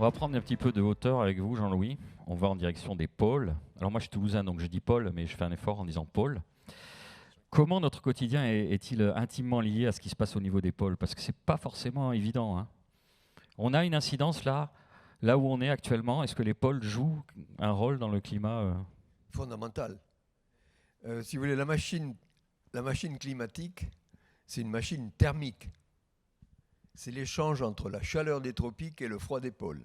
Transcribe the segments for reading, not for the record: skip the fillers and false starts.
On va prendre un petit peu de hauteur avec vous, Jean-Louis. On va en direction des pôles. Alors moi, je suis toulousain, donc je dis pôle, mais je fais un effort en disant pôle. Comment notre quotidien est-il intimement lié à ce qui se passe au niveau des pôles? Parce que c'est pas forcément évident, hein. On a une incidence là où on est actuellement. Est-ce que les pôles jouent un rôle dans le climat Fondamental. Si vous voulez, la machine climatique, c'est une machine thermique. C'est l'échange entre la chaleur des tropiques et le froid des pôles.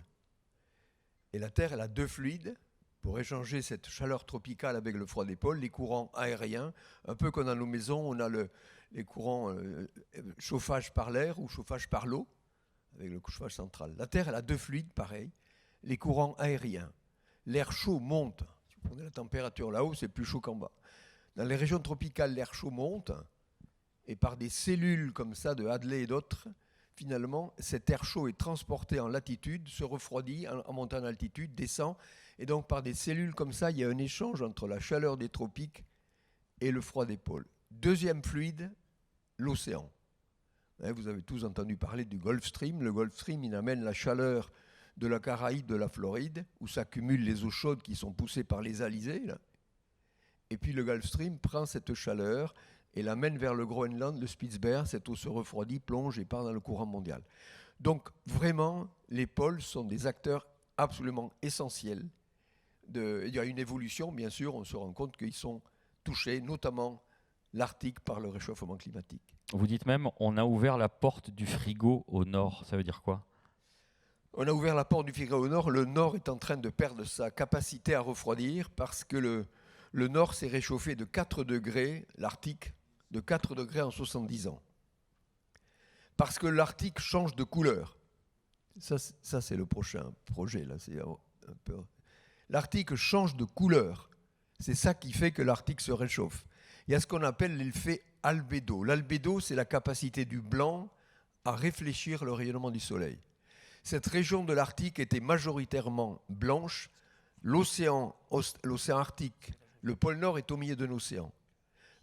Et la Terre, elle a deux fluides pour échanger cette chaleur tropicale avec le froid des pôles, les courants aériens, un peu comme dans nos maisons, on a les courants chauffage par l'air ou chauffage par l'eau, avec le chauffage central. La Terre, elle a deux fluides, pareil, les courants aériens. L'air chaud monte. Si vous prenez la température là-haut, c'est plus chaud qu'en bas. Dans les régions tropicales, l'air chaud monte, et par des cellules comme ça de Hadley et d'autres, finalement, cet air chaud est transporté en latitude, se refroidit en montant en altitude, descend, et donc par des cellules comme ça, il y a un échange entre la chaleur des tropiques et le froid des pôles. Deuxième fluide, l'océan. Vous avez tous entendu parler du Gulf Stream. Le Gulf Stream, il amène la chaleur de la Caraïbe, de la Floride, où s'accumulent les eaux chaudes qui sont poussées par les alizés, là. Et puis le Gulf Stream prend cette chaleur et l'amène vers le Groenland, le Spitzberg. Cette eau se refroidit, plonge et part dans le courant mondial. Donc vraiment, les pôles sont des acteurs absolument essentiels. Il y a une évolution, bien sûr, on se rend compte qu'ils sont touchés, notamment l'Arctique, par le réchauffement climatique. Vous dites même, on a ouvert la porte du frigo au nord. Ça veut dire quoi? On a ouvert la porte du frigo au nord. Le nord est en train de perdre sa capacité à refroidir parce que le nord s'est réchauffé de 4 degrés, l'Arctique, de 4 degrés en 70 ans. Parce que l'Arctique change de couleur. Ça c'est le prochain projet, là. C'est un peu... L'Arctique change de couleur. C'est ça qui fait que l'Arctique se réchauffe. Il y a ce qu'on appelle l'effet albédo. L'albédo, c'est la capacité du blanc à réfléchir le rayonnement du soleil. Cette région de l'Arctique était majoritairement blanche. L'océan Arctique, le pôle Nord est au milieu d'un océan.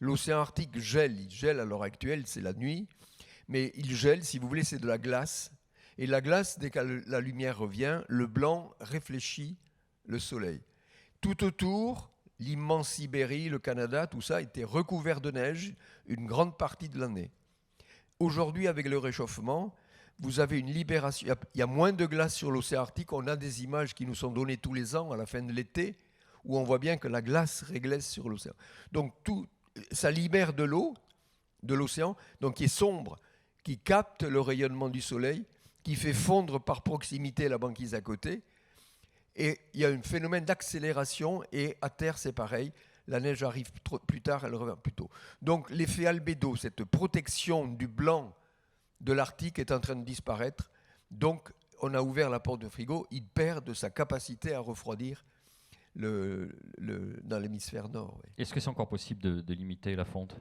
L'océan Arctique gèle, il gèle à l'heure actuelle, c'est la nuit, mais il gèle, si vous voulez, c'est de la glace. Et la glace, dès que la lumière revient, le blanc réfléchit le soleil. Tout autour, l'immense Sibérie, le Canada, tout ça était recouvert de neige une grande partie de l'année. Aujourd'hui, avec le réchauffement, vous avez une libération. Il y a moins de glace sur l'océan Arctique. On a des images qui nous sont données tous les ans à la fin de l'été, où on voit bien que la glace réglisse sur l'océan. Donc ça libère de l'eau, de l'océan, donc qui est sombre, qui capte le rayonnement du soleil, qui fait fondre par proximité la banquise à côté. Et il y a un phénomène d'accélération, et à terre, c'est pareil. La neige arrive plus tard, elle revient plus tôt. Donc l'effet albédo, cette protection du blanc de l'Arctique est en train de disparaître. Donc on a ouvert la porte de frigo, il perd de sa capacité à refroidir dans l'hémisphère nord. Oui. Est-ce que c'est encore possible de limiter la fonte?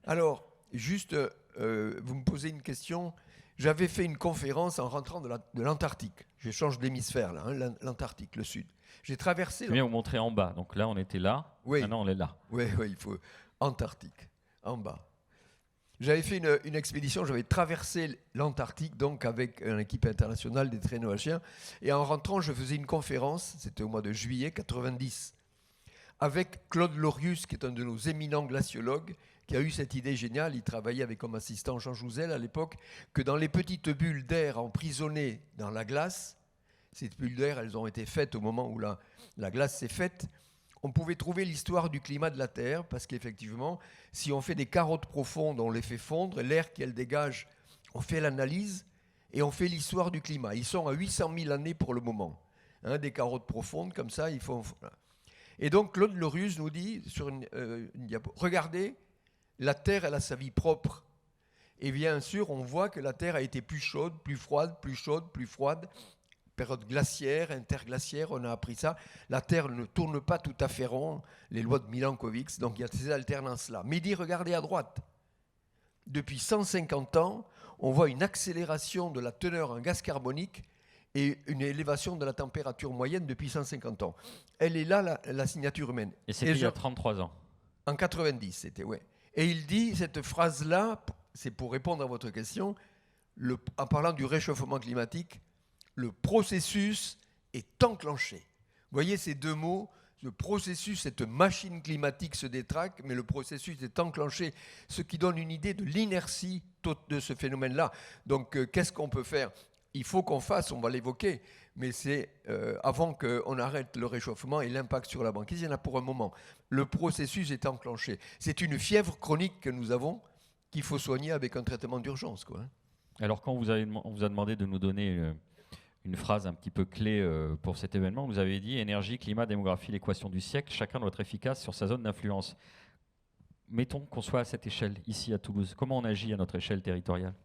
Alors, juste, vous me posez une question. J'avais fait une conférence en rentrant de l'Antarctique. Je change d'hémisphère, là, hein, l'Antarctique, le sud. J'ai traversé... Je viens vous montrer en bas. Donc là, on était là. Oui. Maintenant, on est là. Oui, il faut... Antarctique, en bas. J'avais fait une expédition, j'avais traversé l'Antarctique, donc avec une équipe internationale des traîneaux à chiens. Et en rentrant, je faisais une conférence, c'était au mois de juillet 90, avec Claude Lorius, qui est un de nos éminents glaciologues, qui a eu cette idée géniale. Il travaillait avec comme assistant Jean Jouzel à l'époque, que dans les petites bulles d'air emprisonnées dans la glace, ces bulles d'air, elles ont été faites au moment où la glace s'est faite, on pouvait trouver l'histoire du climat de la Terre, parce qu'effectivement, si on fait des carottes profondes, on les fait fondre, l'air qu'elles dégagent, on fait l'analyse, et on fait l'histoire du climat. Ils sont à 800 000 années pour le moment. Hein, des carottes profondes, comme ça, il faut... Et donc, Claude Lorius nous dit, sur une diapo, regardez, la Terre, elle a sa vie propre. Et bien sûr, on voit que la Terre a été plus chaude, plus froide, plus chaude, plus froide. Période glaciaire, interglaciaire, on a appris ça. La Terre ne tourne pas tout à fait rond, les lois de Milankovitch, donc il y a ces alternances-là. Mais il dit, regardez à droite. Depuis 150 ans, on voit une accélération de la teneur en gaz carbonique et une élévation de la température moyenne depuis 150 ans. Elle est là, la signature humaine. Et c'était il y a 33 ans. En 90, c'était, ouais. Et il dit, cette phrase-là, c'est pour répondre à votre question, en parlant du réchauffement climatique, Le processus est enclenché. Vous voyez ces deux mots, le processus, cette machine climatique se détraque, mais le processus est enclenché, ce qui donne une idée de l'inertie de ce phénomène-là. Donc, qu'est-ce qu'on peut faire ? Il faut qu'on fasse, on va l'évoquer, mais c'est avant qu'on arrête le réchauffement et l'impact sur la banquise, il y en a pour un moment. Le processus est enclenché. C'est une fièvre chronique que nous avons qu'il faut soigner avec un traitement d'urgence, quoi. Alors, quand on vous a demandé de nous donner une phrase un petit peu clé pour cet événement, vous avez dit « Énergie, climat, démographie, l'équation du siècle, chacun doit être efficace sur sa zone d'influence ». Mettons qu'on soit à cette échelle, ici à Toulouse. Comment on agit à notre échelle territoriale ?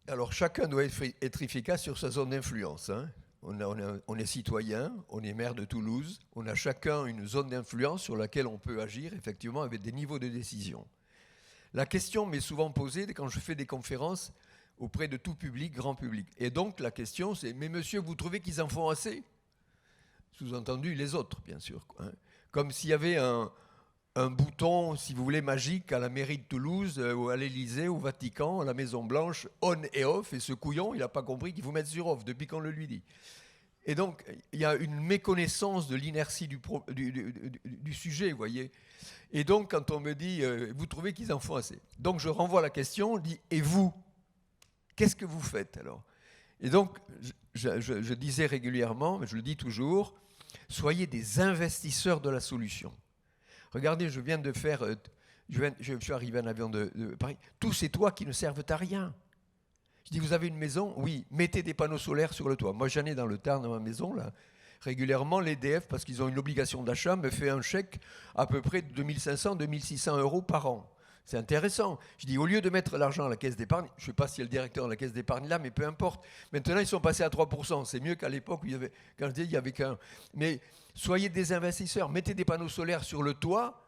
Alors, chacun doit être efficace sur sa zone d'influence, hein. On est citoyen, on est maire de Toulouse, on a chacun une zone d'influence sur laquelle on peut agir, effectivement, avec des niveaux de décision. La question m'est souvent posée quand je fais des conférences auprès de tout public, grand public. Et donc, la question, c'est « Mais monsieur, vous trouvez qu'ils en font assez ?» Sous-entendu, les autres, bien sûr, quoi, hein. Comme s'il y avait un bouton, si vous voulez, magique à la mairie de Toulouse, ou à l'Élysée, au Vatican, à la Maison-Blanche, on et off, et ce couillon, il n'a pas compris qu'il faut mettre sur off depuis qu'on le lui dit. Et donc, il y a une méconnaissance de l'inertie du sujet, vous voyez. Et donc, quand on me dit, vous trouvez qu'ils en font assez ? Donc, je renvoie la question, je dis, et vous ? Qu'est-ce que vous faites alors ? Et donc, je disais régulièrement, mais je le dis toujours, soyez des investisseurs de la solution. Regardez, je viens de faire, je suis arrivé en avion de Paris, tous ces toits qui ne servent à rien. Je dis, vous avez une maison ? Oui, mettez des panneaux solaires sur le toit. Moi, j'en ai dans le Tarn, dans ma maison, là. Régulièrement, l'EDF, parce qu'ils ont une obligation d'achat, me fait un chèque à peu près de 2500, 2600 euros par an. C'est intéressant. Je dis, au lieu de mettre l'argent à la caisse d'épargne, je ne sais pas si y a le directeur de la caisse d'épargne là, mais peu importe. Maintenant, ils sont passés à 3%. C'est mieux qu'à l'époque où il y avait, quand je dis, il y avait qu'un. Mais soyez des investisseurs, mettez des panneaux solaires sur le toit.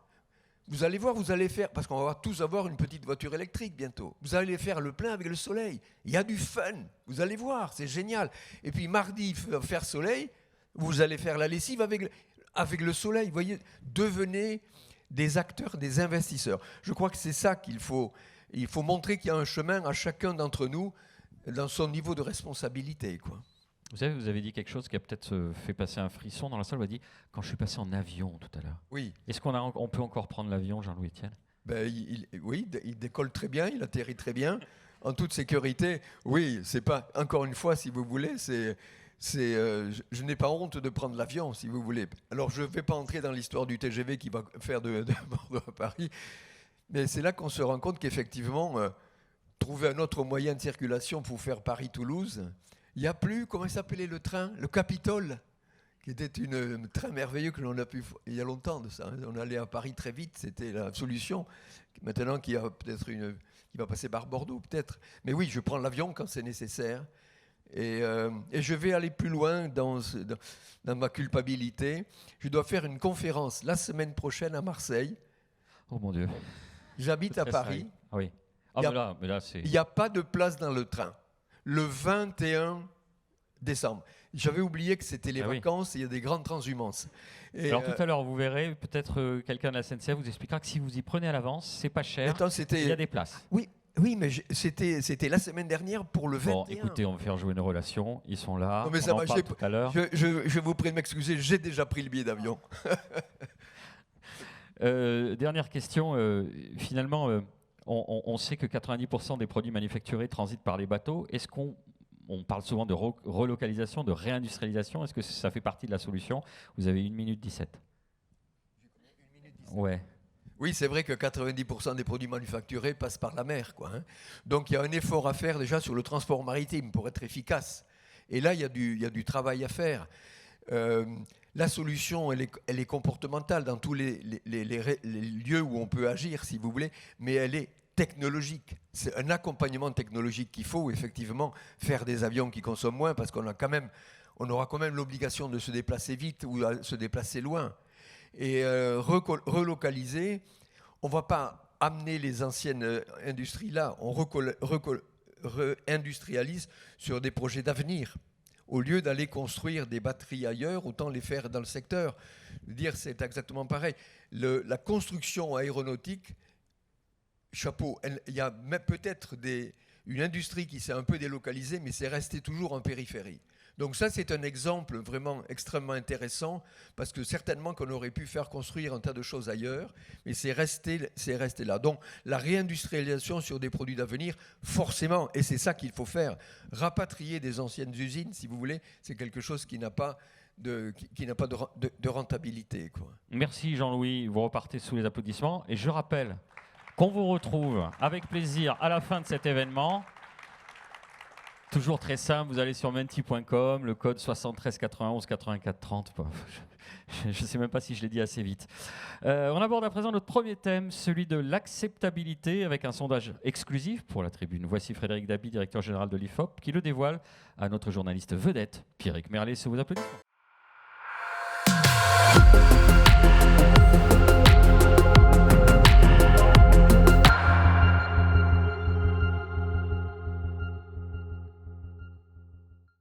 Vous allez voir, vous allez faire, parce qu'on va tous avoir une petite voiture électrique bientôt. Vous allez faire le plein avec le soleil. Il y a du fun. Vous allez voir, c'est génial. Et puis mardi, faire soleil, vous allez faire la lessive avec le soleil. Vous voyez, devenez des acteurs, des investisseurs. Je crois que c'est ça qu'il faut. Il faut montrer qu'il y a un chemin à chacun d'entre nous dans son niveau de responsabilité, quoi. Vous savez, vous avez dit quelque chose qui a peut-être fait passer un frisson dans la salle. Vous avez dit, quand je suis passé en avion tout à l'heure. Oui. Est-ce qu'on peut encore prendre l'avion, Jean-Louis Etienne ? Ben, oui, il décolle très bien, il atterrit très bien, en toute sécurité. Oui, c'est pas, encore une fois, si vous voulez, je n'ai pas honte de prendre l'avion, si vous voulez. Alors, je ne vais pas entrer dans l'histoire du TGV qui va faire de Bordeaux à Paris, mais c'est là qu'on se rend compte qu'effectivement, trouver un autre moyen de circulation pour faire Paris-Toulouse, il n'y a plus, comment il s'appelait le train ? Le Capitole, qui était un train merveilleux que l'on a pu, il y a longtemps de ça, hein. On allait à Paris très vite, c'était la solution. Maintenant, qui va passer par Bordeaux, peut-être. Mais oui, je prends l'avion quand c'est nécessaire. Et je vais aller plus loin dans ma culpabilité. Je dois faire une conférence la semaine prochaine à Marseille. Oh mon Dieu. J'habite à Paris. Ah oui. Mais là, c'est... Il n'y a pas de place dans le train. Le 21 décembre. J'avais oublié que c'était les vacances et il y a des grandes transhumances. Et alors tout à l'heure, vous verrez, peut-être quelqu'un de la SNCF vous expliquera que si vous y prenez à l'avance, c'est pas cher, il y a des places. Oui, mais c'était la semaine dernière pour le 21. Bon, écoutez, on va faire jouer nos relations, ils sont là, non, mais on en parle tout à l'heure. Je vous prie de m'excuser, j'ai déjà pris le billet d'avion. Dernière question, finalement, on sait que 90% des produits manufacturés transitent par les bateaux. Est-ce qu'on parle souvent de relocalisation, de réindustrialisation. Est-ce que ça fait partie de la solution ? Vous avez 1 minute 17. 1 minute 17. Ouais. Oui, c'est vrai que 90% des produits manufacturés passent par la mer, quoi, hein. Donc il y a un effort à faire déjà sur le transport maritime pour être efficace. Et là, il y a du travail à faire. La solution, elle est comportementale dans tous les lieux où on peut agir, si vous voulez, mais elle est technologique. C'est un accompagnement technologique qu'il faut, effectivement, faire des avions qui consomment moins, parce qu'on aura quand même l'obligation de se déplacer vite ou de se déplacer loin. Et relocaliser, on ne va pas amener les anciennes industries là, on réindustrialise sur des projets d'avenir. Au lieu d'aller construire des batteries ailleurs, autant les faire dans le secteur. Dire, c'est exactement pareil. La construction aéronautique, chapeau, il y a peut-être une industrie qui s'est un peu délocalisée, mais c'est resté toujours en périphérie. Donc ça, c'est un exemple vraiment extrêmement intéressant, parce que certainement qu'on aurait pu faire construire un tas de choses ailleurs, mais c'est resté là. Donc la réindustrialisation sur des produits d'avenir, forcément, et c'est ça qu'il faut faire, rapatrier des anciennes usines, si vous voulez, c'est quelque chose qui n'a pas de rentabilité, quoi. Merci Jean-Louis, vous repartez sous les applaudissements. Et je rappelle qu'on vous retrouve avec plaisir à la fin de cet événement. Toujours très simple, vous allez sur menti.com, le code 73 91 84 30. Je ne sais même pas si je l'ai dit assez vite. On aborde à présent notre premier thème, celui de l'acceptabilité, avec un sondage exclusif pour la tribune. Voici Frédéric Dabi, directeur général de l'IFOP, qui le dévoile à notre journaliste vedette, Pierrick Merlet, sous vos applaudissements.